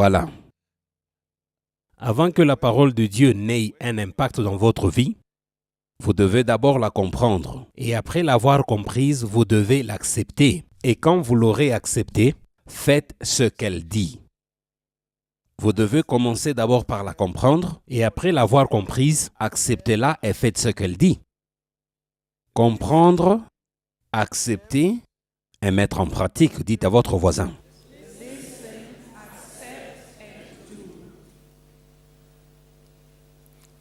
Voilà. Avant que la parole de Dieu n'ait un impact dans votre vie, vous devez d'abord la comprendre. Et après l'avoir comprise, vous devez l'accepter. Et quand vous l'aurez acceptée, faites ce qu'elle dit. Vous devez commencer d'abord par la comprendre et après l'avoir comprise, acceptez-la et faites ce qu'elle dit. Comprendre, accepter et mettre en pratique. Dites à votre voisin.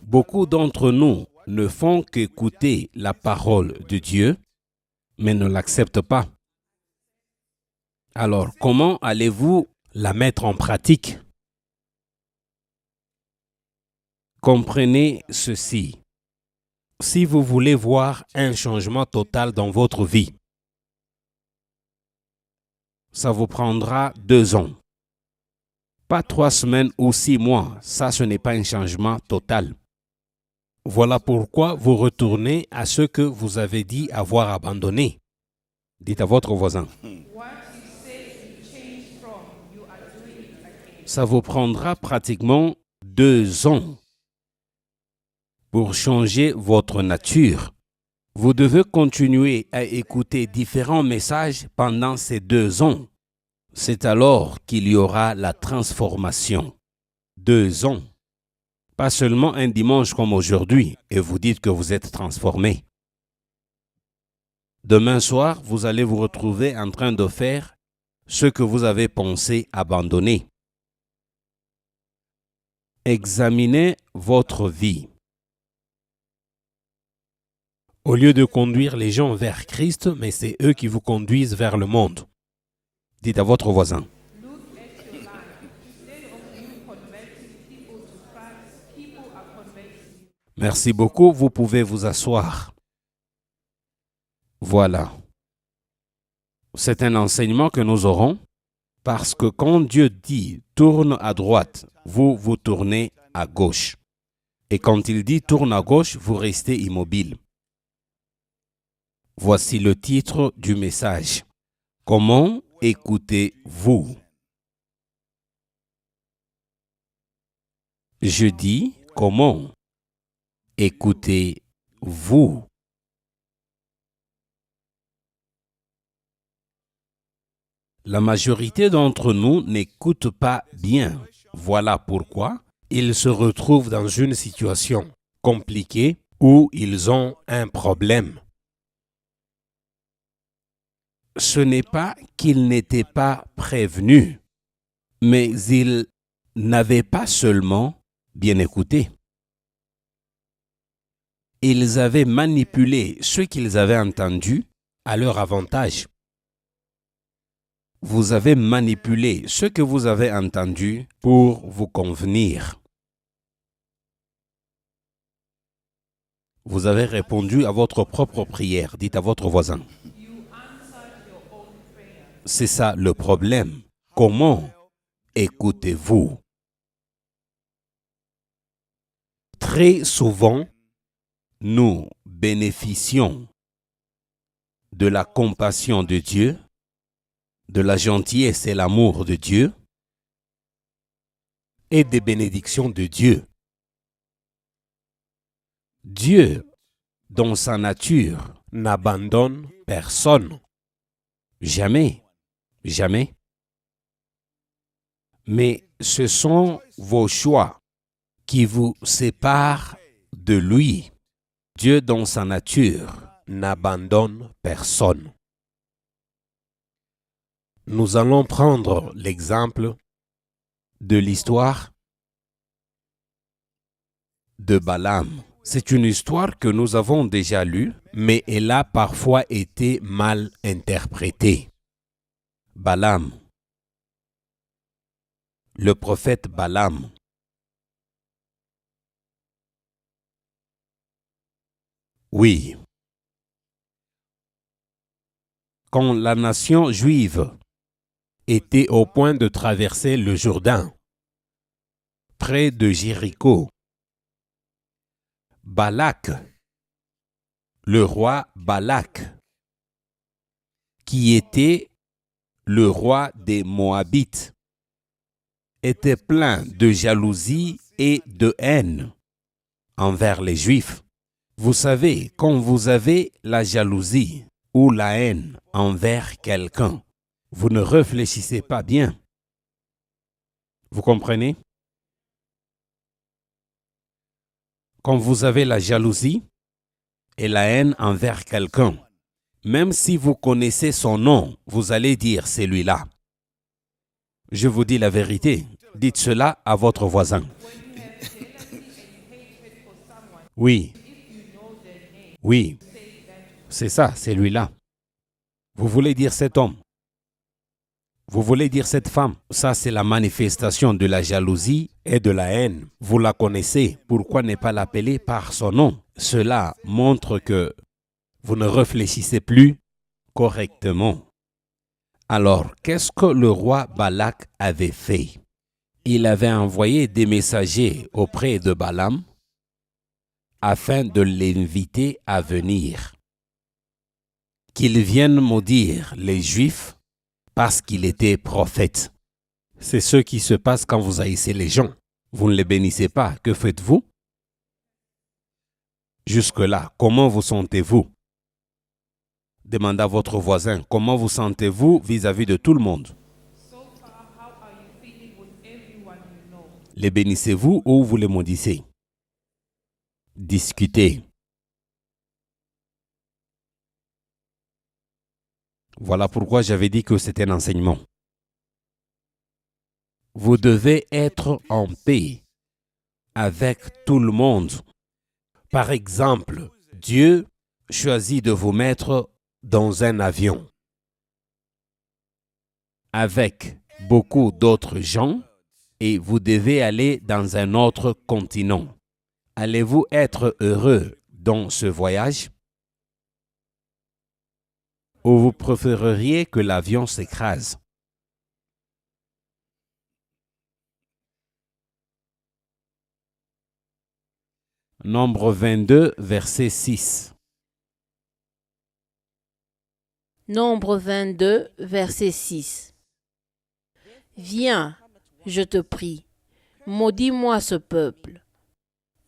Beaucoup d'entre nous ne font qu'écouter la parole de Dieu, mais ne l'acceptent pas. Alors, comment allez-vous la mettre en pratique? Comprenez ceci. Si vous voulez voir un changement total dans votre vie, ça vous prendra 2 ans. Pas 3 semaines ou 6 mois. Ça, ce n'est pas un changement total. Voilà pourquoi vous retournez à ce que vous avez dit avoir abandonné. Dites à votre voisin. Ça vous prendra pratiquement 2 ans pour changer votre nature. Vous devez continuer à écouter différents messages pendant ces 2 ans. C'est alors qu'il y aura la transformation. 2 ans. Pas seulement un dimanche comme aujourd'hui et vous dites que vous êtes transformé. Demain soir, vous allez vous retrouver en train de faire ce que vous avez pensé abandonner. Examinez votre vie. Au lieu de conduire les gens vers Christ, mais c'est eux qui vous conduisent vers le monde. Dites à votre voisin. Merci beaucoup, vous pouvez vous asseoir. Voilà. C'est un enseignement que nous aurons parce que quand Dieu dit « tourne à droite », vous vous tournez à gauche. Et quand il dit « tourne à gauche », vous restez immobile. Voici le titre du message. Comment écoutez-vous? Je dis comment écoutez-vous? La majorité d'entre nous n'écoutent pas bien. Voilà pourquoi ils se retrouvent dans une situation compliquée où ils ont un problème. Ce n'est pas qu'ils n'étaient pas prévenus, mais ils n'avaient pas seulement bien écouté. Ils avaient manipulé ce qu'ils avaient entendu à leur avantage. Vous avez manipulé ce que vous avez entendu pour vous convenir. Vous avez répondu à votre propre prière. Dites à votre voisin. C'est ça le problème. Comment écoutez-vous? Très souvent, nous bénéficions de la compassion de Dieu, de la gentillesse et l'amour de Dieu et des bénédictions de Dieu. Dieu, dans sa nature, n'abandonne personne. Jamais, jamais. Mais ce sont vos choix qui vous séparent de lui. Dieu, dans sa nature, n'abandonne personne. Nous allons prendre l'exemple de l'histoire de Balaam. C'est une histoire que nous avons déjà lue, mais elle a parfois été mal interprétée. Balaam, le prophète Balaam. Oui. Quand la nation juive était au point de traverser le Jourdain, près de Jéricho, Balak, le roi Balak, qui était le roi des Moabites, était plein de jalousie et de haine envers les Juifs. Vous savez, quand vous avez la jalousie ou la haine envers quelqu'un, vous ne réfléchissez pas bien. Vous comprenez? Quand vous avez la jalousie et la haine envers quelqu'un, même si vous connaissez son nom, vous allez dire celui-là. Je vous dis la vérité. Dites cela à votre voisin. Oui, oui, c'est ça, celui-là. Vous voulez dire cet homme. Vous voulez dire cette femme. Ça, c'est la manifestation de la jalousie et de la haine. Vous la connaissez. Pourquoi ne pas l'appeler par son nom? Cela montre que vous ne réfléchissez plus correctement. Alors, qu'est-ce que le roi Balak avait fait? Il avait envoyé des messagers auprès de Balaam afin de l'inviter à venir. Qu'il vienne maudire les Juifs parce qu'il était prophète. C'est ce qui se passe quand vous haïssez les gens. Vous ne les bénissez pas. Que faites-vous? Jusque-là, comment vous sentez-vous? Demandez à votre voisin, comment vous sentez-vous vis-à-vis de tout le monde? Les bénissez-vous ou vous les maudissez? Discutez. Voilà pourquoi j'avais dit que c'était un enseignement. Vous devez être en paix avec tout le monde. Par exemple, Dieu choisit de vous mettre dans un avion avec beaucoup d'autres gens et vous devez aller dans un autre continent. Allez-vous être heureux dans ce voyage? Ou vous préféreriez que l'avion s'écrase? Nombre 22, verset 6. Nombre 22, verset 6. Viens, je te prie, maudis-moi ce peuple,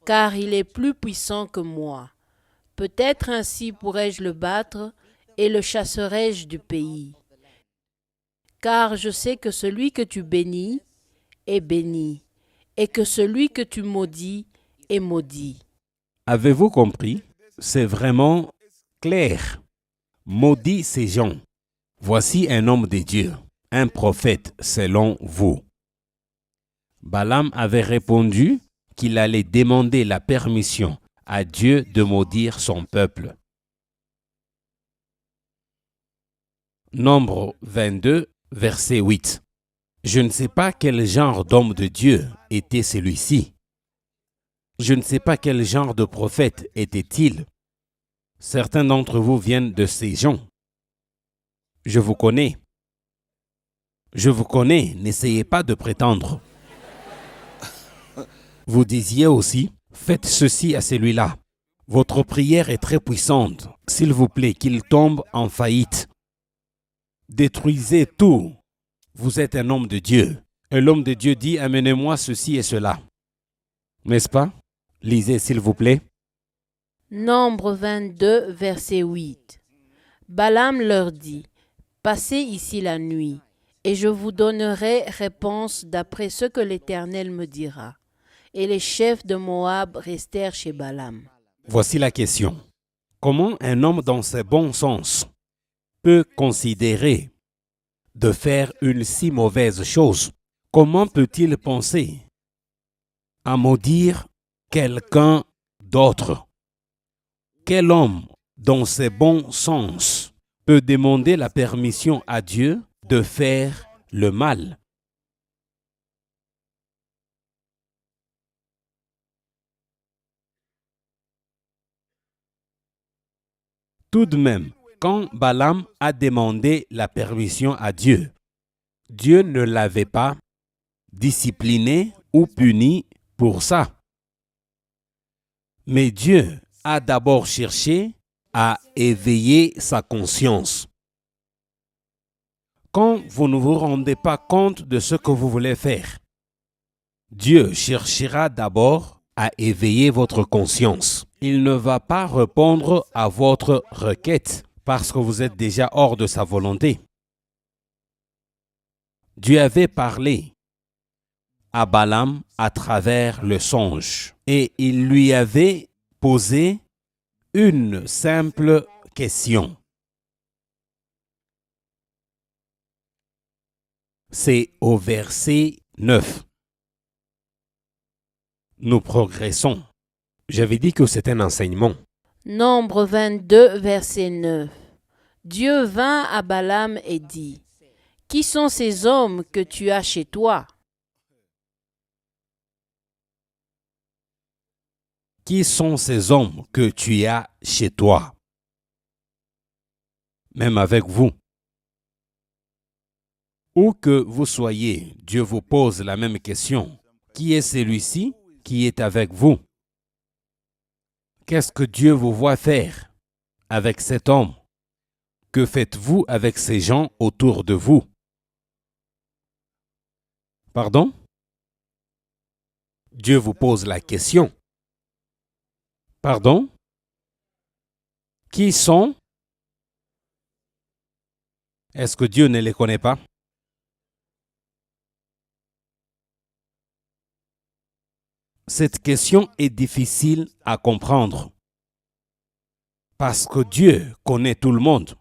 car il est plus puissant que moi. Peut-être ainsi pourrais-je le battre et le chasserai-je du pays. Car je sais que celui que tu bénis est béni, et que celui que tu maudis est maudit. Avez-vous compris? C'est vraiment clair. Maudit ces gens. Voici un homme de Dieu, un prophète selon vous. Balaam avait répondu qu'il allait demander la permission à Dieu de maudire son peuple. Nombre 22, verset 8. Je ne sais pas quel genre d'homme de Dieu était celui-ci. Je ne sais pas quel genre de prophète était-il. Certains d'entre vous viennent de ces gens. Je vous connais. Je vous connais, n'essayez pas de prétendre. Vous disiez aussi, faites ceci à celui-là. Votre prière est très puissante. S'il vous plaît, qu'il tombe en faillite. Détruisez tout. Vous êtes un homme de Dieu. Et l'homme de Dieu dit, amenez-moi ceci et cela. N'est-ce pas? Lisez, s'il vous plaît. Nombre 22, verset 8. Balaam leur dit, passez ici la nuit, et je vous donnerai réponse d'après ce que l'Éternel me dira. Et les chefs de Moab restèrent chez Balaam. Voici la question. Comment un homme dans ses bons sens peut considérer de faire une si mauvaise chose? Comment peut-il penser à maudire quelqu'un d'autre? Quel homme dans ses bons sens peut demander la permission à Dieu de faire le mal? Tout de même, quand Balaam a demandé la permission à Dieu, Dieu ne l'avait pas discipliné ou puni pour ça. Mais Dieu a d'abord cherché à éveiller sa conscience. Quand vous ne vous rendez pas compte de ce que vous voulez faire, Dieu cherchera d'abord à éveiller votre conscience. Il ne va pas répondre à votre requête parce que vous êtes déjà hors de sa volonté. Dieu avait parlé à Balaam à travers le songe et il lui avait posé une simple question. C'est au verset 9. Nous progressons. J'avais dit que c'est un enseignement. Nombre 22, verset 9. Dieu vint à Balaam et dit, « Qui sont ces hommes que tu as chez toi ?» Qui sont ces hommes que tu as chez toi? Même avec vous. Où que vous soyez, Dieu vous pose la même question. Qui est celui-ci qui est avec vous? Qu'est-ce que Dieu vous voit faire avec cet homme? Que faites-vous avec ces gens autour de vous? Pardon? Dieu vous pose la question. Pardon? Qui sont? Est-ce que Dieu ne les connaît pas? Cette question est difficile à comprendre parce que Dieu connaît tout le monde.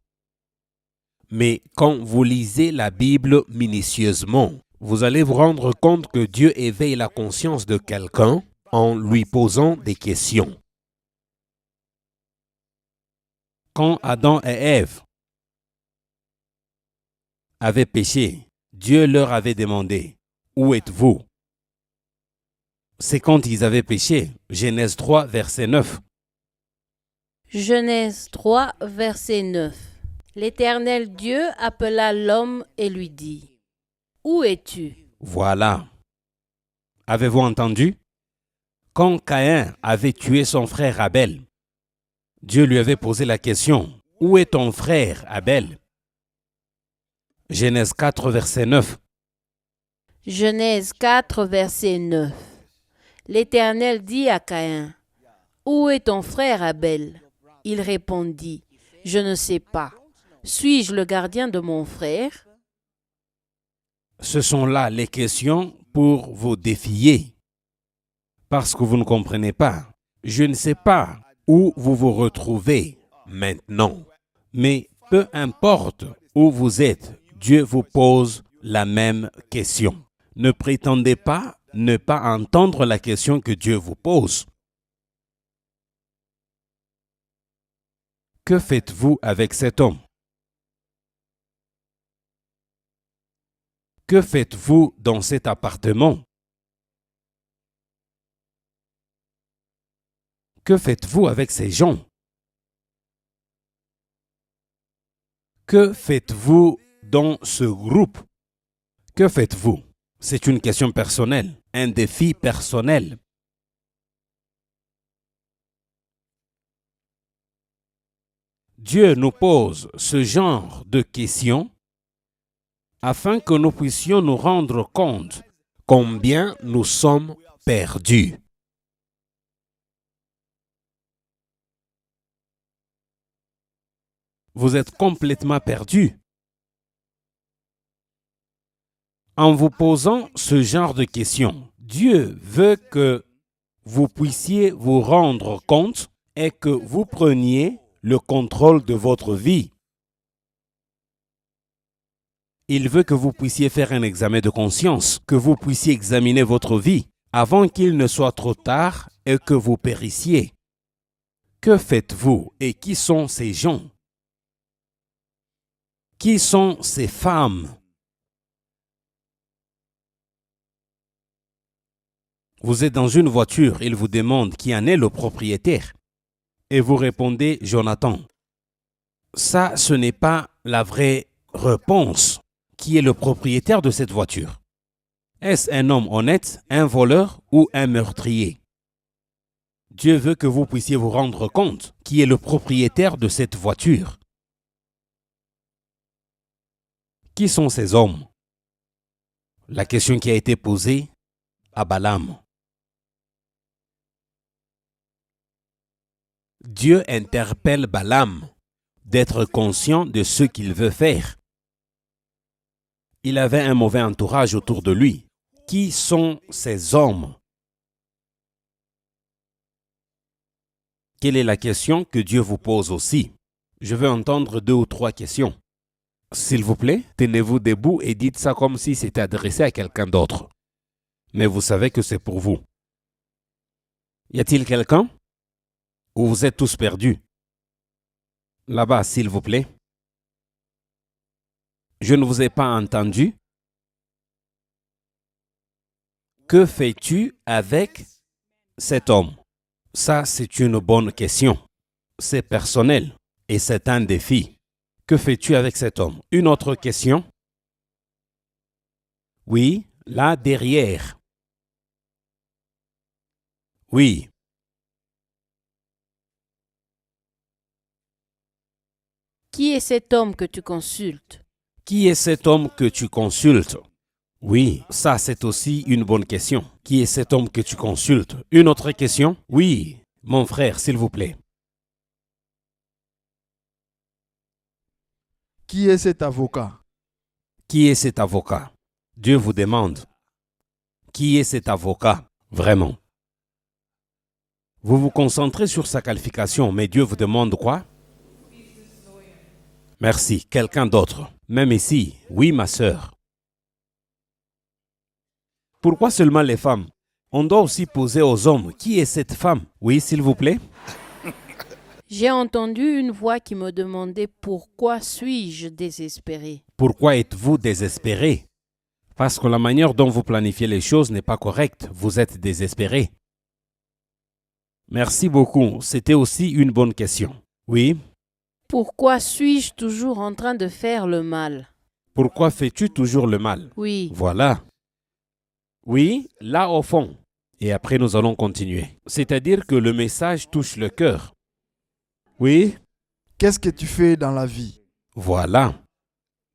Mais quand vous lisez la Bible minutieusement, vous allez vous rendre compte que Dieu éveille la conscience de quelqu'un en lui posant des questions. Quand Adam et Ève avaient péché, Dieu leur avait demandé, « Où êtes-vous » C'est quand ils avaient péché. Genèse 3, verset 9. Genèse 3, verset 9. L'Éternel Dieu appela l'homme et lui dit, « Où es-tu » Voilà. Avez-vous entendu? Quand Caïn avait tué son frère Abel, Dieu lui avait posé la question, « Où est ton frère Abel » Genèse 4, verset 9. Genèse 4, verset 9. L'Éternel dit à Caïn, « Où est ton frère Abel » Il répondit, « Je ne sais pas. Suis-je le gardien de mon frère » Ce sont là les questions pour vous défier. Parce que vous ne comprenez pas. Je ne sais pas où vous vous retrouvez maintenant. Mais peu importe où vous êtes, Dieu vous pose la même question. Ne prétendez pas ne pas entendre la question que Dieu vous pose. Que faites-vous avec cet homme? Que faites-vous dans cet appartement? Que faites-vous avec ces gens? Que faites-vous dans ce groupe? Que faites-vous? C'est une question personnelle, un défi personnel. Dieu nous pose ce genre de questions afin que nous puissions nous rendre compte combien nous sommes perdus. Vous êtes complètement perdu. En vous posant ce genre de questions, Dieu veut que vous puissiez vous rendre compte et que vous preniez le contrôle de votre vie. Il veut que vous puissiez faire un examen de conscience, que vous puissiez examiner votre vie avant qu'il ne soit trop tard et que vous périssiez. Que faites-vous et qui sont ces gens? Qui sont ces femmes? Vous êtes dans une voiture, il vous demande qui en est le propriétaire. Et vous répondez, Jonathan. Ça, ce n'est pas la vraie réponse. Qui est le propriétaire de cette voiture? Est-ce un homme honnête, un voleur ou un meurtrier? Dieu veut que vous puissiez vous rendre compte qui est le propriétaire de cette voiture. Qui sont ces hommes? La question qui a été posée à Balaam. Dieu interpelle Balaam d'être conscient de ce qu'il veut faire. Il avait un mauvais entourage autour de lui. Qui sont ces hommes? Quelle est la question que Dieu vous pose aussi? Je veux entendre 2 ou 3 questions. S'il vous plaît, tenez-vous debout et dites ça comme si c'était adressé à quelqu'un d'autre. Mais vous savez que c'est pour vous. Y a-t-il quelqu'un? Ou vous êtes tous perdus? Là-bas, s'il vous plaît. Je ne vous ai pas entendu. Que fais-tu avec cet homme? Ça, c'est une bonne question. C'est personnel et c'est un défi. Que fais-tu avec cet homme? Une autre question? Oui, là derrière. Oui. Qui est cet homme que tu consultes? Qui est cet homme que tu consultes? Oui, ça c'est aussi une bonne question. Qui est cet homme que tu consultes? Une autre question? Oui, mon frère, s'il vous plaît. Qui est cet avocat? Qui est cet avocat? Dieu vous demande. Qui est cet avocat? Vraiment. Vous vous concentrez sur sa qualification, mais Dieu vous demande quoi? Merci. Quelqu'un d'autre? Même ici. Oui, ma sœur. Pourquoi seulement les femmes? On doit aussi poser aux hommes. Qui est cette femme? Oui, s'il vous plaît. J'ai entendu une voix qui me demandait pourquoi suis-je désespéré. Pourquoi êtes-vous désespéré? Parce que la manière dont vous planifiez les choses n'est pas correcte. Vous êtes désespéré. Merci beaucoup. C'était aussi une bonne question. Oui. Pourquoi suis-je toujours en train de faire le mal? Pourquoi fais-tu toujours le mal? Oui. Voilà. Oui, là au fond. Et après, nous allons continuer. C'est-à-dire que le message touche le cœur. Oui. Qu'est-ce que tu fais dans la vie? Voilà.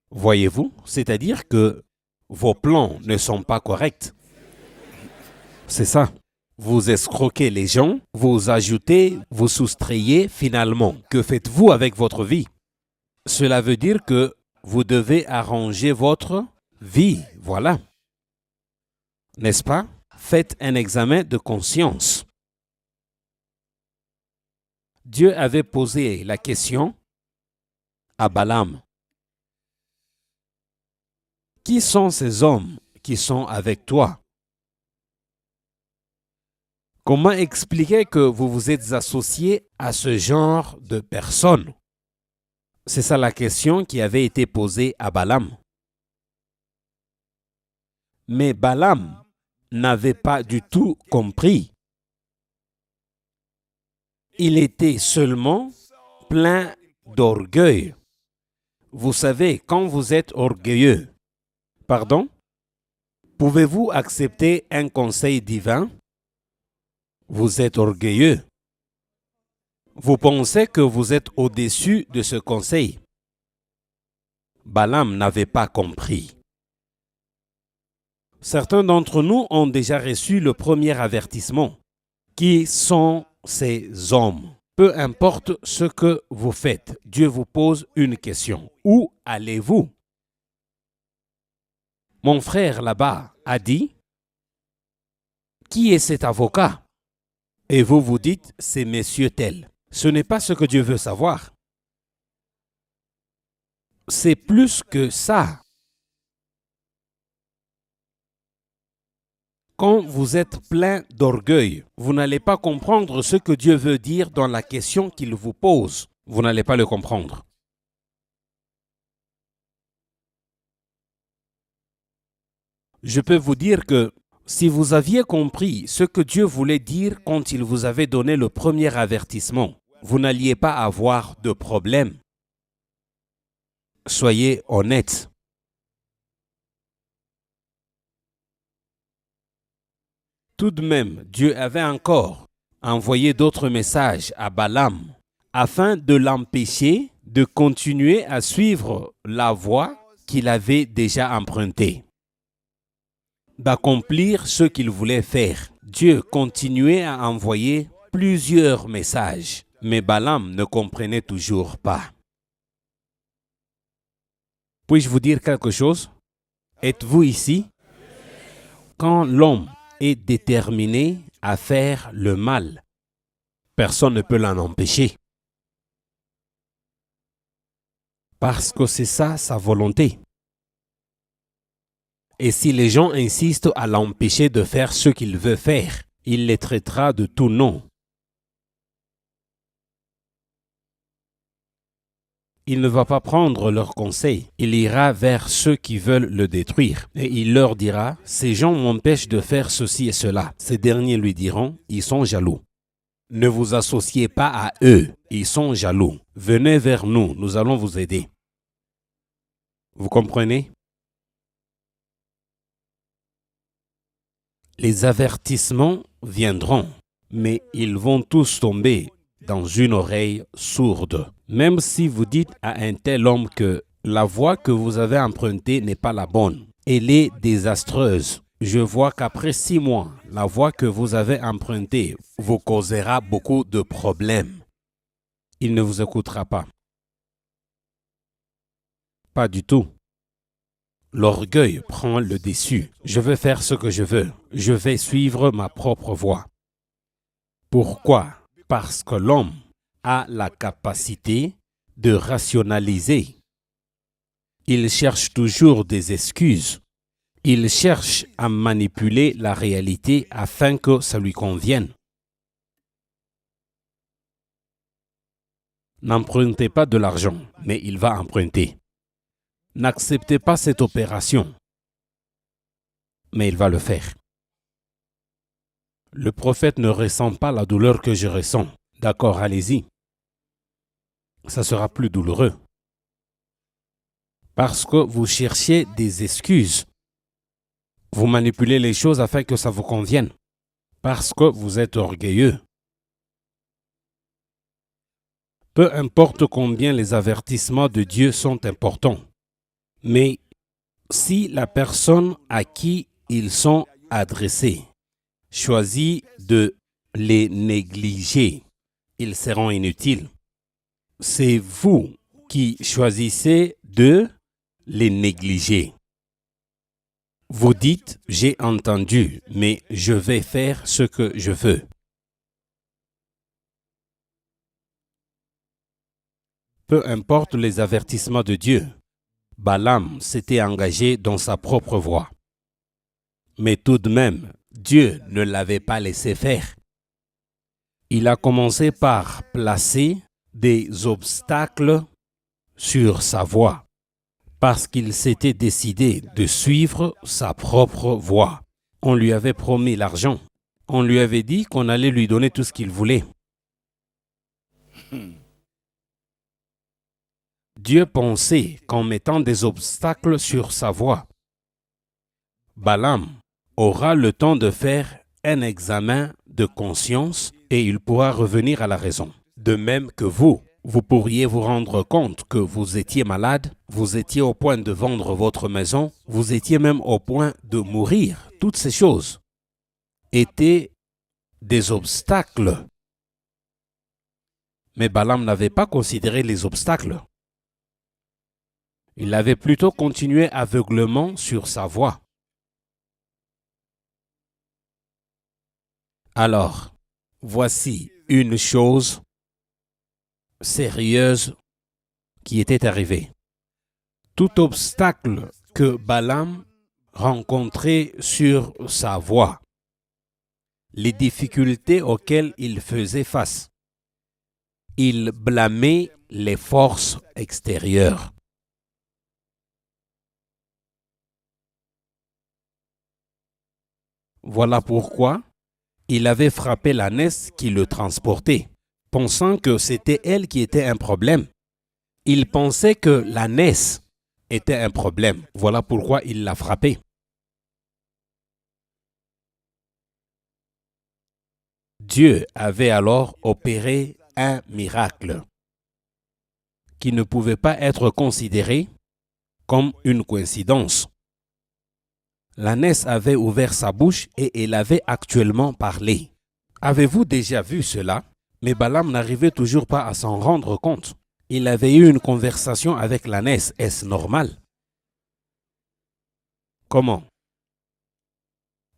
Voyez-vous, c'est-à-dire que vos plans ne sont pas corrects. C'est ça. Vous escroquez les gens, vous ajoutez, vous soustrayez finalement. Que faites-vous avec votre vie? Cela veut dire que vous devez arranger votre vie. Voilà. N'est-ce pas? Faites un examen de conscience. Dieu avait posé la question à Balaam. Qui sont ces hommes qui sont avec toi? Comment expliquer que vous vous êtes associé à ce genre de personnes? C'est ça la question qui avait été posée à Balaam. Mais Balaam n'avait pas du tout compris. Il était seulement plein d'orgueil. Vous savez, quand vous êtes orgueilleux, pardon, pouvez-vous accepter un conseil divin? Vous êtes orgueilleux. Vous pensez que vous êtes au-dessus de ce conseil. Balaam n'avait pas compris. Certains d'entre nous ont déjà reçu le premier avertissement. Qui sont ces hommes? Peu importe ce que vous faites, Dieu vous pose une question. Où allez-vous? Mon frère là-bas a dit, qui est cet avocat? Et vous vous dites, c'est monsieur tel. Ce n'est pas ce que Dieu veut savoir. C'est plus que ça. Quand vous êtes plein d'orgueil, vous n'allez pas comprendre ce que Dieu veut dire dans la question qu'il vous pose. Vous n'allez pas le comprendre. Je peux vous dire que si vous aviez compris ce que Dieu voulait dire quand il vous avait donné le premier avertissement, vous n'alliez pas avoir de problème. Soyez honnête. Tout de même, Dieu avait encore envoyé d'autres messages à Balaam afin de l'empêcher de continuer à suivre la voie qu'il avait déjà empruntée. d'accomplir ce qu'il voulait faire. Dieu continuait à envoyer plusieurs messages, mais Balaam ne comprenait toujours pas. Puis-je vous dire quelque chose? Êtes-vous ici? Quand l'homme est déterminé à faire le mal, personne ne peut l'en empêcher. Parce que c'est ça sa volonté. Et si les gens insistent à l'empêcher de faire ce qu'il veut faire, il les traitera de tout nom. Il ne va pas prendre leurs conseils. Il ira vers ceux qui veulent le détruire. Et il leur dira, ces gens m'empêchent de faire ceci et cela. Ces derniers lui diront, ils sont jaloux. Ne vous associez pas à eux, ils sont jaloux. Venez vers nous, nous allons vous aider. Vous comprenez? Les avertissements viendront, mais ils vont tous tomber dans une oreille sourde. Même si vous dites à un tel homme que la voie que vous avez empruntée n'est pas la bonne, elle est désastreuse. Je vois qu'après 6 mois, la voie que vous avez empruntée vous causera beaucoup de problèmes. Il ne vous écoutera pas. Pas du tout. L'orgueil prend le dessus. Je veux faire ce que je veux. Je vais suivre ma propre voie. Pourquoi? Parce que l'homme a la capacité de rationaliser. Il cherche toujours des excuses. Il cherche à manipuler la réalité afin que ça lui convienne. N'empruntez pas de l'argent, mais il va emprunter. N'acceptez pas cette opération, mais il va le faire. Le prophète ne ressent pas la douleur que je ressens. D'accord, allez-y. Ça sera plus douloureux. Parce que vous cherchez des excuses. Vous manipulez les choses afin que ça vous convienne. Parce que vous êtes orgueilleux. Peu importe combien les avertissements de Dieu sont importants. Mais si la personne à qui ils sont adressés choisit de les négliger, ils seront inutiles. C'est vous qui choisissez de les négliger. Vous dites, j'ai entendu, mais je vais faire ce que je veux. Peu importe les avertissements de Dieu, Balaam s'était engagé dans sa propre voie. Mais tout de même, Dieu ne l'avait pas laissé faire. Il a commencé par placer des obstacles sur sa voie, parce qu'il s'était décidé de suivre sa propre voie. On lui avait promis l'argent. On lui avait dit qu'on allait lui donner tout ce qu'il voulait. Dieu pensait qu'en mettant des obstacles sur sa voie, Balaam aura le temps de faire un examen de conscience et il pourra revenir à la raison. De même que vous pourriez vous rendre compte que vous étiez malade, vous étiez au point de vendre votre maison, vous étiez même au point de mourir. Toutes ces choses étaient des obstacles. Mais Balaam n'avait pas considéré les obstacles. Il avait plutôt continué aveuglément sur sa voie. Alors, voici une chose sérieuse qui était arrivée. Tout obstacle que Balaam rencontrait sur sa voie, les difficultés auxquelles il faisait face, il blâmait les forces extérieures. Voilà pourquoi il avait frappé l'ânesse qui le transportait, pensant que c'était elle qui était un problème. Il pensait que l'ânesse était un problème. Voilà pourquoi il l'a frappée. Dieu avait alors opéré un miracle qui ne pouvait pas être considéré comme une coïncidence. L'ânesse avait ouvert sa bouche et elle avait actuellement parlé. Avez-vous déjà vu cela? Mais Balaam n'arrivait toujours pas à s'en rendre compte. Il avait eu une conversation avec l'ânesse. Est-ce normal? Comment?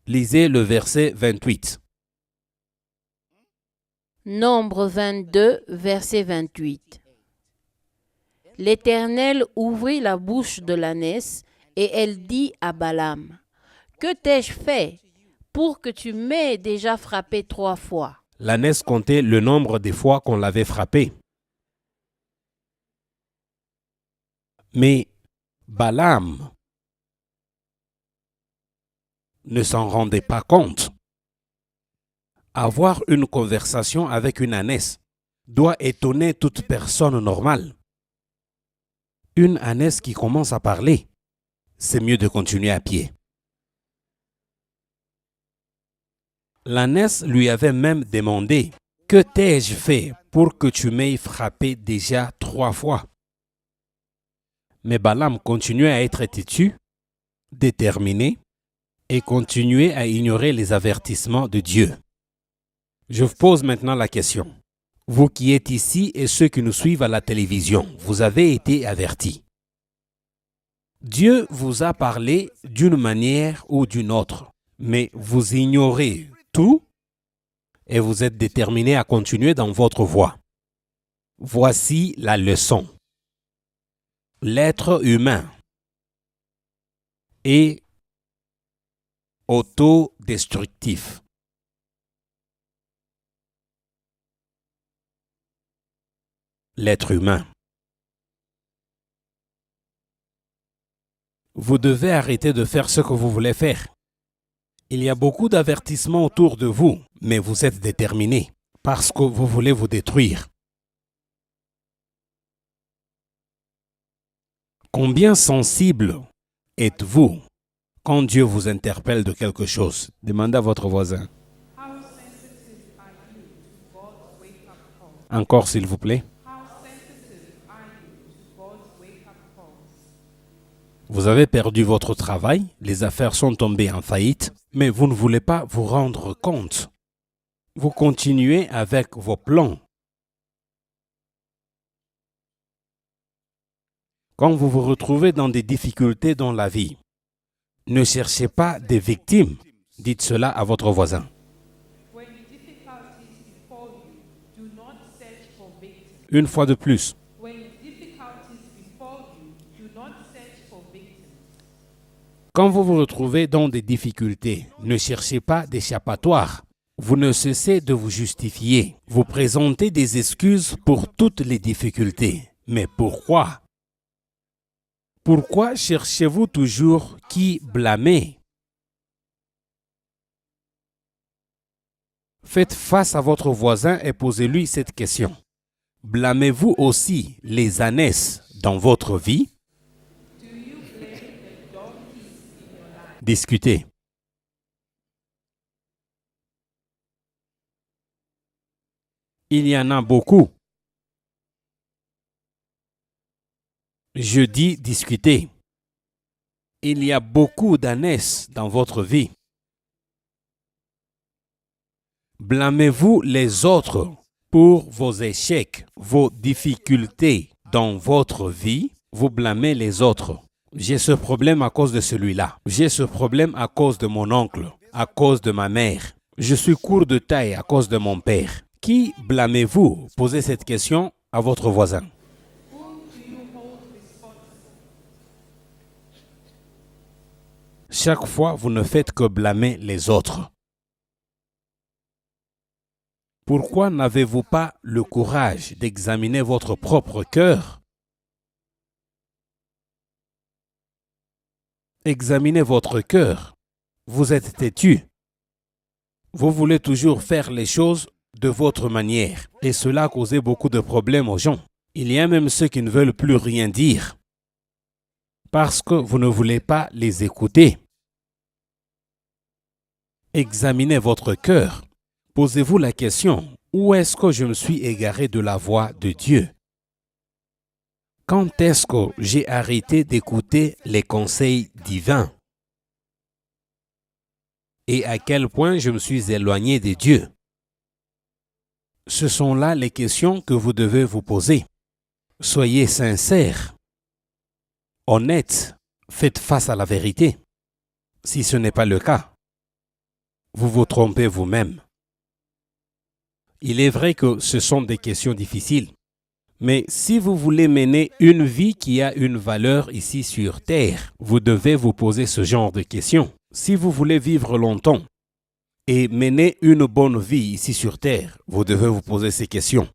Lisez le verset 28. Nombre 22, verset 28. L'Éternel ouvrit la bouche de l'ânesse et elle dit à Balaam, « Que t'ai-je fait pour que tu m'aies déjà frappé 3 fois? » L'ânesse comptait le nombre des fois qu'on l'avait frappé. Mais Balaam ne s'en rendait pas compte. Avoir une conversation avec une ânesse doit étonner toute personne normale. Une ânesse qui commence à parler, c'est mieux de continuer à pied. L'ânesse lui avait même demandé « Que t'ai-je fait pour que tu m'aies frappé déjà 3 fois ?» Mais Balaam continuait à être têtu, déterminé et continuait à ignorer les avertissements de Dieu. Je vous pose maintenant la question. Vous qui êtes ici et ceux qui nous suivent à la télévision, vous avez été avertis. Dieu vous a parlé d'une manière ou d'une autre, mais vous ignorez tout et vous êtes déterminé à continuer dans votre voie. Voici la leçon. L'être humain est autodestructif. L'être humain. Vous devez arrêter de faire ce que vous voulez faire. Il y a beaucoup d'avertissements autour de vous, mais vous êtes déterminé parce que vous voulez vous détruire. Combien sensible êtes-vous quand Dieu vous interpelle de quelque chose? Demandez à votre voisin. Encore s'il vous plaît. Vous avez perdu votre travail, les affaires sont tombées en faillite, mais vous ne voulez pas vous rendre compte. Vous continuez avec vos plans. Quand vous vous retrouvez dans des difficultés dans la vie, ne cherchez pas des victimes. Dites cela à votre voisin. Une fois de plus. Quand vous vous retrouvez dans des difficultés, ne cherchez pas d'échappatoire. Vous ne cessez de vous justifier. Vous présentez des excuses pour toutes les difficultés. Mais pourquoi? Pourquoi cherchez-vous toujours qui blâmer? Faites face à votre voisin et posez-lui cette question. Blâmez-vous aussi les ânesses dans votre vie? Discutez. Il y en a beaucoup. Je dis discuter. Il y a beaucoup d'ânesses dans votre vie. Blâmez-vous les autres pour vos échecs, vos difficultés dans votre vie? Vous blâmez les autres. J'ai ce problème à cause de celui-là. J'ai ce problème à cause de mon oncle, à cause de ma mère. Je suis court de taille à cause de mon père. Qui blâmez-vous? Posez cette question à votre voisin. Chaque fois, vous ne faites que blâmer les autres. Pourquoi n'avez-vous pas le courage d'examiner votre propre cœur? Examinez votre cœur. Vous êtes têtu. Vous voulez toujours faire les choses de votre manière. Et cela a causé beaucoup de problèmes aux gens. Il y a même ceux qui ne veulent plus rien dire. Parce que vous ne voulez pas les écouter. Examinez votre cœur. Posez-vous la question, où est-ce que je me suis égaré de la voix de Dieu? Quand est-ce que j'ai arrêté d'écouter les conseils divins? et à quel point je me suis éloigné de Dieu. Ce sont là les questions que vous devez vous poser. Soyez sincères, honnêtes, faites face à la vérité. Si ce n'est pas le cas, vous vous trompez vous-même. Il est vrai que ce sont des questions difficiles, mais si vous voulez mener une vie qui a une valeur ici sur Terre, vous devez vous poser ce genre de questions. Si vous voulez vivre longtemps et mener une bonne vie ici sur Terre, vous devez vous poser ces questions.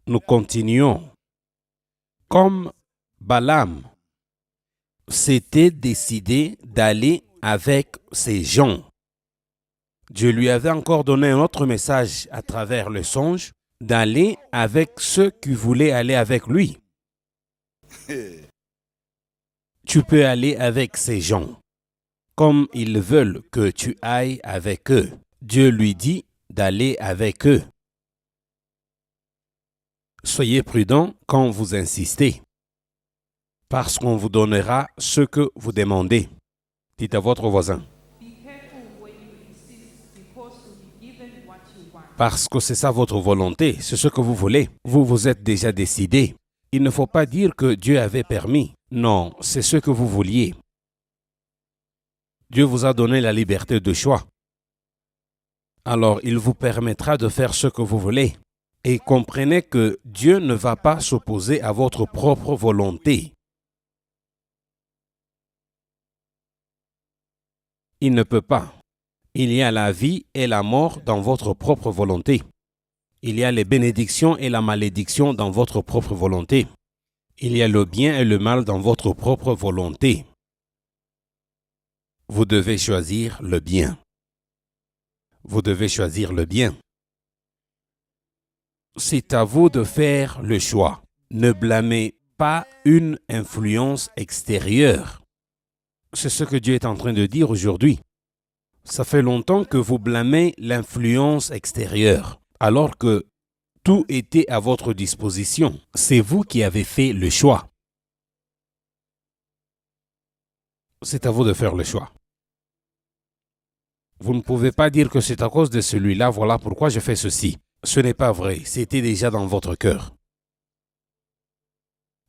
Nous continuons. Comme Balaam s'était décidé d'aller avec ces gens, Dieu lui avait encore donné un autre message à travers le songe, d'aller avec ceux qui voulaient aller avec lui. Tu peux aller avec ces gens, comme ils veulent que tu ailles avec eux. Dieu lui dit d'aller avec eux. Soyez prudents quand vous insistez, parce qu'on vous donnera ce que vous demandez. Dites à votre voisin. Parce que c'est ça votre volonté, c'est ce que vous voulez. Vous vous êtes déjà décidé. Il ne faut pas dire que Dieu avait permis. Non, c'est ce que vous vouliez. Dieu vous a donné la liberté de choix. Alors, il vous permettra de faire ce que vous voulez. Et comprenez que Dieu ne va pas s'opposer à votre propre volonté. Il ne peut pas. Il y a la vie et la mort dans votre propre volonté. Il y a les bénédictions et la malédiction dans votre propre volonté. Il y a le bien et le mal dans votre propre volonté. Vous devez choisir le bien. Vous devez choisir le bien. C'est à vous de faire le choix. Ne blâmez pas une influence extérieure. C'est ce que Dieu est en train de dire aujourd'hui. Ça fait longtemps que vous blâmez l'influence extérieure, alors que tout était à votre disposition. C'est vous qui avez fait le choix. C'est à vous de faire le choix. Vous ne pouvez pas dire que c'est à cause de celui-là, voilà pourquoi je fais ceci. Ce n'est pas vrai, c'était déjà dans votre cœur.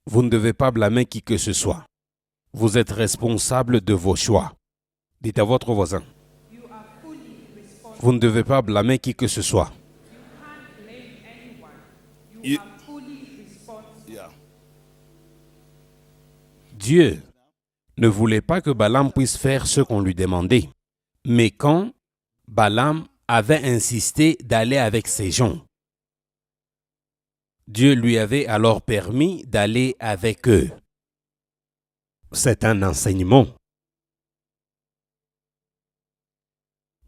Vous ne devez pas blâmer qui que ce soit. Vous êtes responsable de vos choix. Dites à votre voisin. Vous ne devez pas blâmer qui que ce soit. Dieu ne voulait pas que Balaam puisse faire ce qu'on lui demandait. Mais quand Balaam avait insisté d'aller avec ces gens, Dieu lui avait alors permis d'aller avec eux. C'est un enseignement.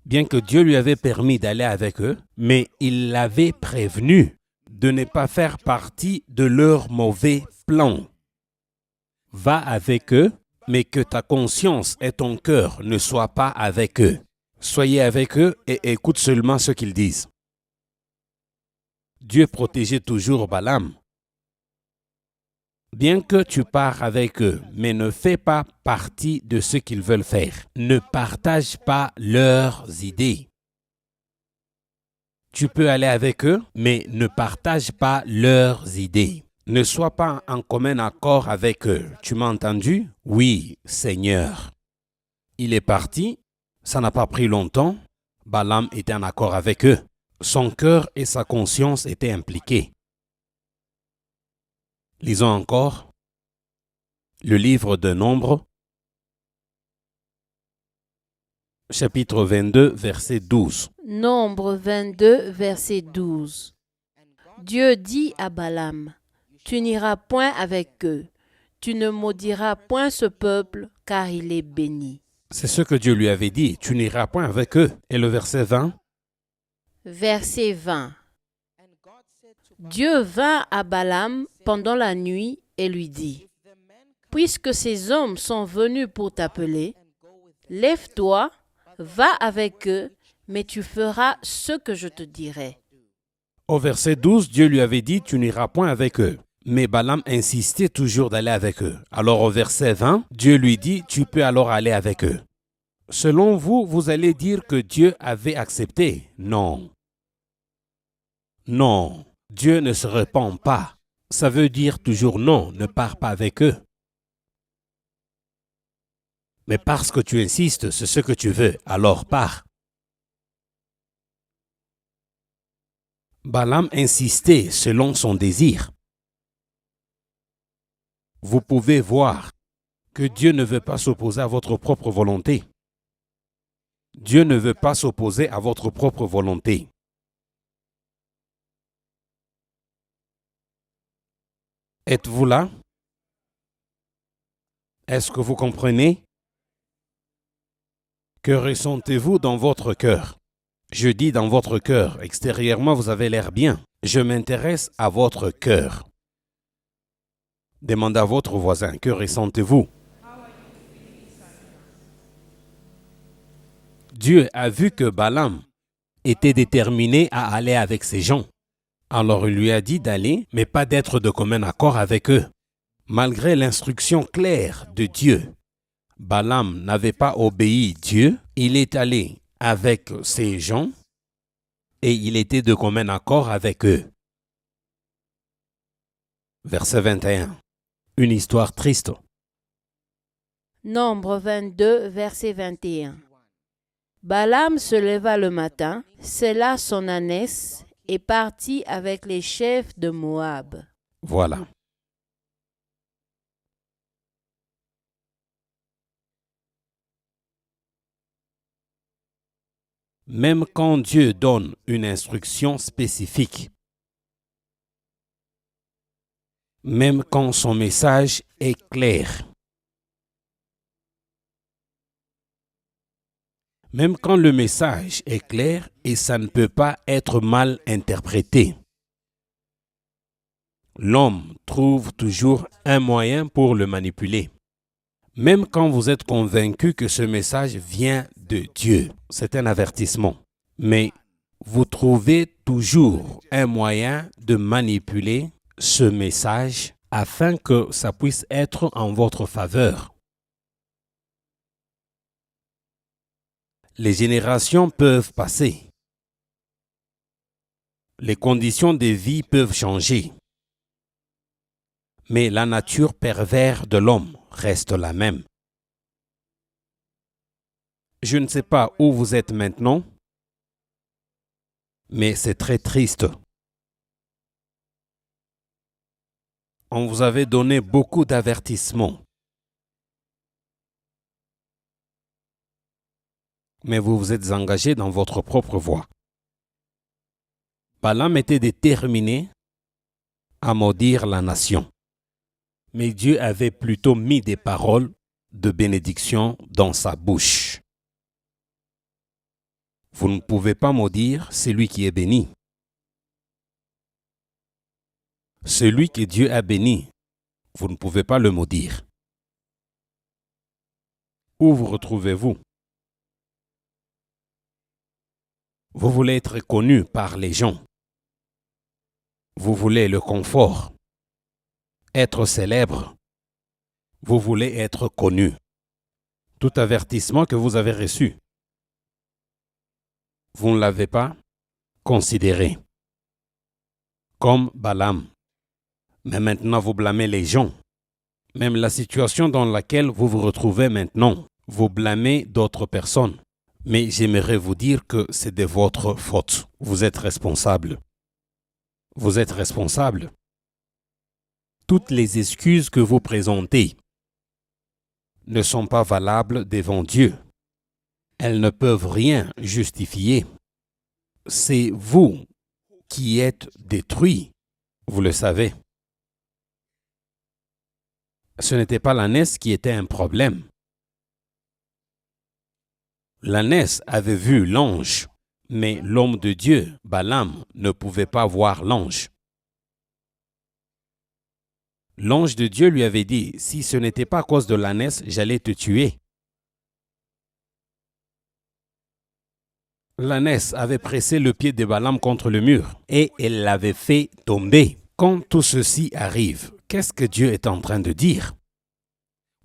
Bien que Dieu lui avait permis d'aller avec eux, mais il l'avait prévenu de ne pas faire partie de leur mauvais plan. Va avec eux, mais que ta conscience et ton cœur ne soient pas avec eux. Soyez avec eux et écoute seulement ce qu'ils disent. Dieu protégeait toujours Balaam. Bien que tu pars avec eux, mais ne fais pas partie de ce qu'ils veulent faire. Ne partage pas leurs idées. Tu peux aller avec eux, mais ne partage pas leurs idées. Ne sois pas en commun accord avec eux. Tu m'as entendu? Oui, Seigneur. Il est parti. Ça n'a pas pris longtemps. Balaam était en accord avec eux. Son cœur et sa conscience étaient impliqués. Lisons encore le livre de Nombres, chapitre 22, verset 12. Nombre 22, verset 12. Dieu dit à Balaam, « Tu n'iras point avec eux, tu ne maudiras point ce peuple, car il est béni. » C'est ce que Dieu lui avait dit, « Tu n'iras point avec eux. » Et le verset 20? Verset 20. Dieu vint à Balaam pendant la nuit et lui dit, « Puisque ces hommes sont venus pour t'appeler, lève-toi, va avec eux, mais tu feras ce que je te dirai. » Au verset 12, Dieu lui avait dit, « Tu n'iras point avec eux. » Mais Balaam insistait toujours d'aller avec eux. Alors au verset 20, Dieu lui dit, tu peux alors aller avec eux. Selon vous, vous allez dire que Dieu avait accepté. Non. Non, Dieu ne se répand pas. Ça veut dire toujours non, ne pars pas avec eux. Mais parce que tu insistes, c'est ce que tu veux, alors pars. Balaam insistait selon son désir. Vous pouvez voir que Dieu ne veut pas s'opposer à votre propre volonté. Dieu ne veut pas s'opposer à votre propre volonté. Êtes-vous là? Est-ce que vous comprenez? Que ressentez-vous dans votre cœur? Je dis dans votre cœur. Extérieurement, vous avez l'air bien. Je m'intéresse à votre cœur. Demandez à votre voisin, que ressentez-vous? Dieu a vu que Balaam était déterminé à aller avec ces gens. Alors il lui a dit d'aller, mais pas d'être de commun accord avec eux. Malgré l'instruction claire de Dieu, Balaam n'avait pas obéi Dieu. Il est allé avec ces gens et il était de commun accord avec eux. Verset 21. Une histoire triste. Nombre 22, verset 21. Balaam se leva le matin, sella son ânesse et partit avec les chefs de Moab. Voilà. Même quand Dieu donne une instruction spécifique, même quand son message est clair, même quand le message est clair et ça ne peut pas être mal interprété, l'homme trouve toujours un moyen pour le manipuler. Même quand vous êtes convaincu que ce message vient de Dieu, c'est un avertissement. Mais vous trouvez toujours un moyen de manipuler ce message afin que ça puisse être en votre faveur. Les générations peuvent passer. Les conditions de vie peuvent changer. Mais la nature perverse de l'homme reste la même. Je ne sais pas où vous êtes maintenant, mais c'est très triste. On vous avait donné beaucoup d'avertissements. Mais vous vous êtes engagé dans votre propre voie. Balaam était déterminé à maudire la nation. Mais Dieu avait plutôt mis des paroles de bénédiction dans sa bouche. Vous ne pouvez pas maudire celui qui est béni. Celui que Dieu a béni, vous ne pouvez pas le maudire. Où vous retrouvez-vous? Vous voulez être connu par les gens. Vous voulez le confort, être célèbre. Vous voulez être connu. Tout avertissement que vous avez reçu, vous ne l'avez pas considéré. Comme Balaam. Mais maintenant vous blâmez les gens. Même la situation dans laquelle vous vous retrouvez maintenant, vous blâmez d'autres personnes. Mais j'aimerais vous dire que c'est de votre faute. Vous êtes responsable. Vous êtes responsable. Toutes les excuses que vous présentez ne sont pas valables devant Dieu. Elles ne peuvent rien justifier. C'est vous qui êtes détruits. Vous le savez. Ce n'était pas l'ânesse qui était un problème. L'ânesse avait vu l'ange, mais l'homme de Dieu, Balaam, ne pouvait pas voir l'ange. L'ange de Dieu lui avait dit, si ce n'était pas à cause de l'ânesse, j'allais te tuer. L'ânesse avait pressé le pied de Balaam contre le mur et elle l'avait fait tomber. Quand tout ceci arrive, qu'est-ce que Dieu est en train de dire?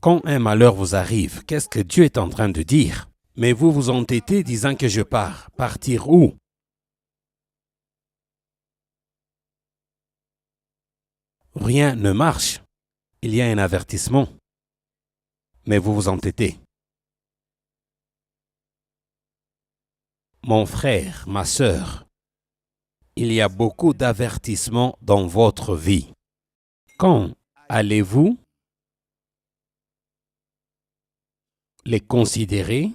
Quand un malheur vous arrive, qu'est-ce que Dieu est en train de dire? Mais vous vous entêtez disant que je pars. Partir où? Rien ne marche. Il y a un avertissement. Mais vous vous entêtez. Mon frère, ma sœur, il y a beaucoup d'avertissements dans votre vie. Quand allez-vous les considérer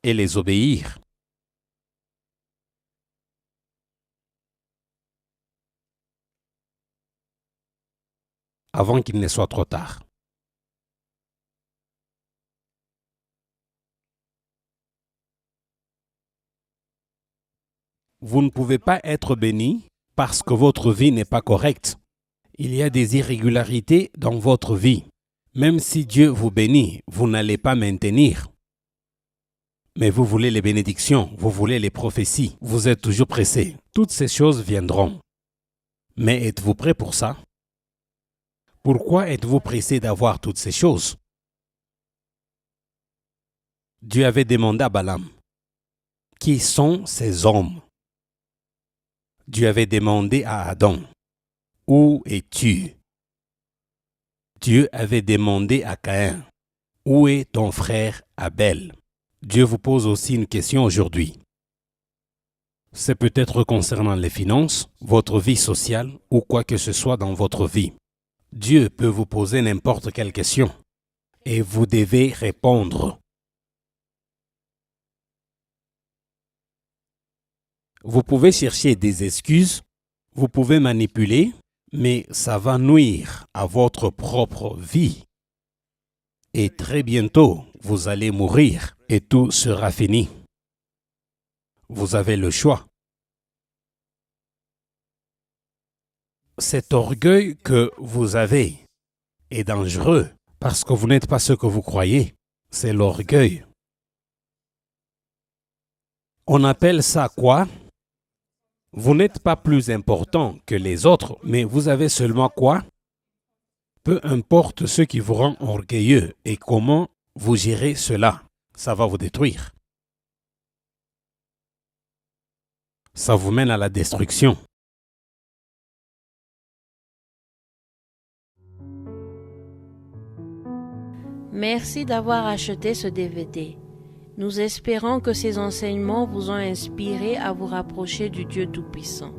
et les obéir? Avant qu'il ne soit trop tard. Vous ne pouvez pas être béni parce que votre vie n'est pas correcte. Il y a des irrégularités dans votre vie. Même si Dieu vous bénit, vous n'allez pas maintenir. Mais vous voulez les bénédictions, vous voulez les prophéties, vous êtes toujours pressé. Toutes ces choses viendront. Mais êtes-vous prêt pour ça? Pourquoi êtes-vous pressé d'avoir toutes ces choses? Dieu avait demandé à Balaam, qui sont ces hommes? Dieu avait demandé à Adam, où es-tu? Dieu avait demandé à Caïn, où est ton frère Abel? Dieu vous pose aussi une question aujourd'hui. C'est peut-être concernant les finances, votre vie sociale ou quoi que ce soit dans votre vie. Dieu peut vous poser n'importe quelle question et vous devez répondre. Vous pouvez chercher des excuses, vous pouvez manipuler, mais ça va nuire à votre propre vie. Et très bientôt, vous allez mourir et tout sera fini. Vous avez le choix. Cet orgueil que vous avez est dangereux parce que vous n'êtes pas ce que vous croyez. C'est l'orgueil. On appelle ça quoi? Vous n'êtes pas plus important que les autres, mais vous avez seulement quoi? Peu importe ce qui vous rend orgueilleux et comment vous gérez cela, ça va vous détruire. Ça vous mène à la destruction. Merci d'avoir acheté ce DVD. Nous espérons que ces enseignements vous ont inspiré à vous rapprocher du Dieu Tout-Puissant.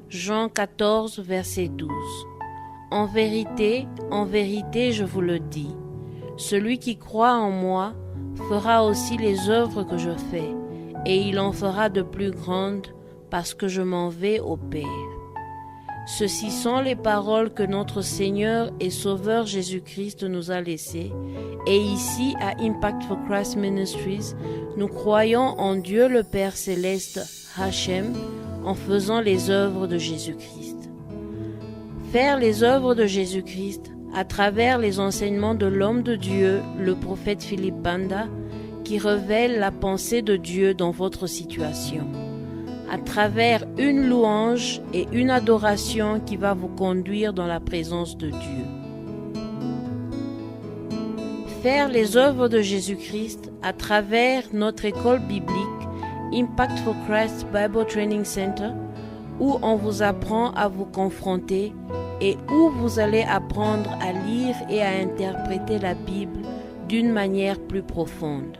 Jean 14, verset 12. En vérité, je vous le dis, celui qui croit en moi fera aussi les œuvres que je fais, et il en fera de plus grandes, parce que je m'en vais au Père. Ceci sont les paroles que notre Seigneur et Sauveur Jésus-Christ nous a laissées. Et ici, à Impact for Christ Ministries, nous croyons en Dieu le Père Céleste, Hachem, en faisant les œuvres de Jésus-Christ. Faire les œuvres de Jésus-Christ à travers les enseignements de l'homme de Dieu, le prophète Philippe Banda, qui révèle la pensée de Dieu dans votre situation. À travers une louange et une adoration qui va vous conduire dans la présence de Dieu. Faire les œuvres de Jésus-Christ à travers notre école biblique Impact for Christ Bible Training Center, où on vous apprend à vous confronter et où vous allez apprendre à lire et à interpréter la Bible d'une manière plus profonde.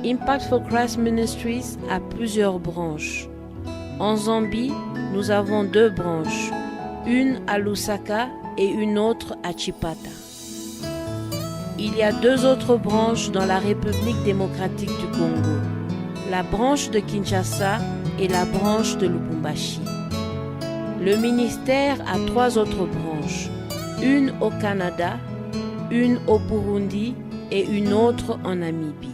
Impact for Christ Ministries a plusieurs branches. En Zambie, nous avons 2 branches, une à Lusaka et une autre à Chipata. Il y a 2 autres branches dans la République démocratique du Congo, la branche de Kinshasa et la branche de Lubumbashi. Le ministère a 3 autres branches, une au Canada, une au Burundi et une autre en Namibie.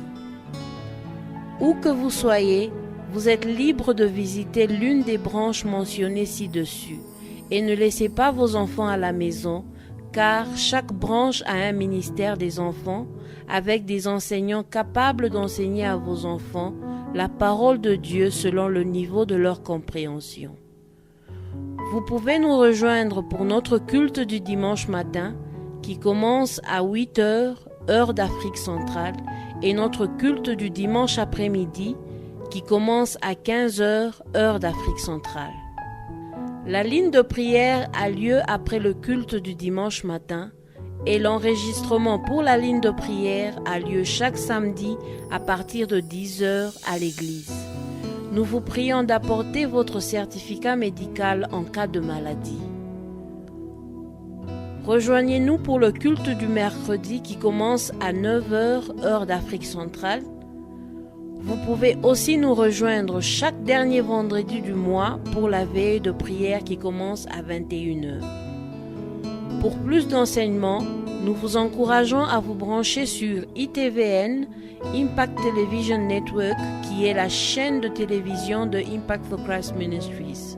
Où que vous soyez, vous êtes libre de visiter l'une des branches mentionnées ci-dessus et ne laissez pas vos enfants à la maison car chaque branche a un ministère des enfants avec des enseignants capables d'enseigner à vos enfants la parole de Dieu selon le niveau de leur compréhension. Vous pouvez nous rejoindre pour notre culte du dimanche matin qui commence à 8 heures, heure d'Afrique centrale, et notre culte du dimanche après-midi qui commence à 15 heures, heure d'Afrique centrale. La ligne de prière a lieu après le culte du dimanche matin et l'enregistrement pour la ligne de prière a lieu chaque samedi à partir de 10 heures à l'église. Nous vous prions d'apporter votre certificat médical en cas de maladie. Rejoignez-nous pour le culte du mercredi qui commence à 9 heures, heure d'Afrique centrale. Vous pouvez aussi nous rejoindre chaque dernier vendredi du mois pour la veille de prière qui commence à 21 heures. Pour plus d'enseignements, nous vous encourageons à vous brancher sur ITVN, Impact Television Network, qui est la chaîne de télévision de Impact for Christ Ministries.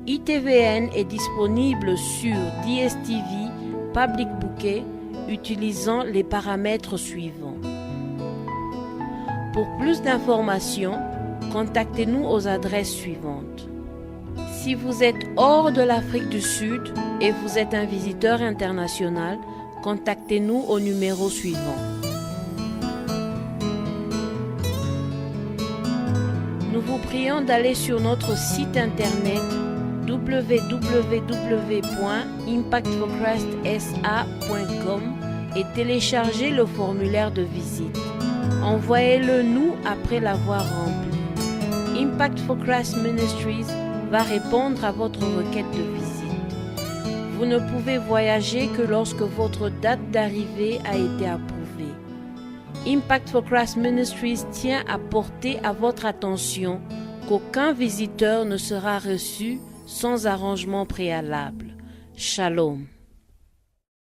ITVN est disponible sur DSTV, Public Bouquet, utilisant les paramètres suivants. Pour plus d'informations, contactez-nous aux adresses suivantes. Si vous êtes hors de l'Afrique du Sud et vous êtes un visiteur international, contactez-nous au numéro suivant. Nous vous prions d'aller sur notre site internet www.impactforchristsa.com et télécharger le formulaire de visite. Envoyez-le nous après l'avoir rempli. Impact for Christ Ministries va répondre à votre requête de visite. Vous ne pouvez voyager que lorsque votre date d'arrivée a été approuvée. Impact for Christ Ministries tient à porter à votre attention qu'aucun visiteur ne sera reçu sans arrangement préalable. Shalom.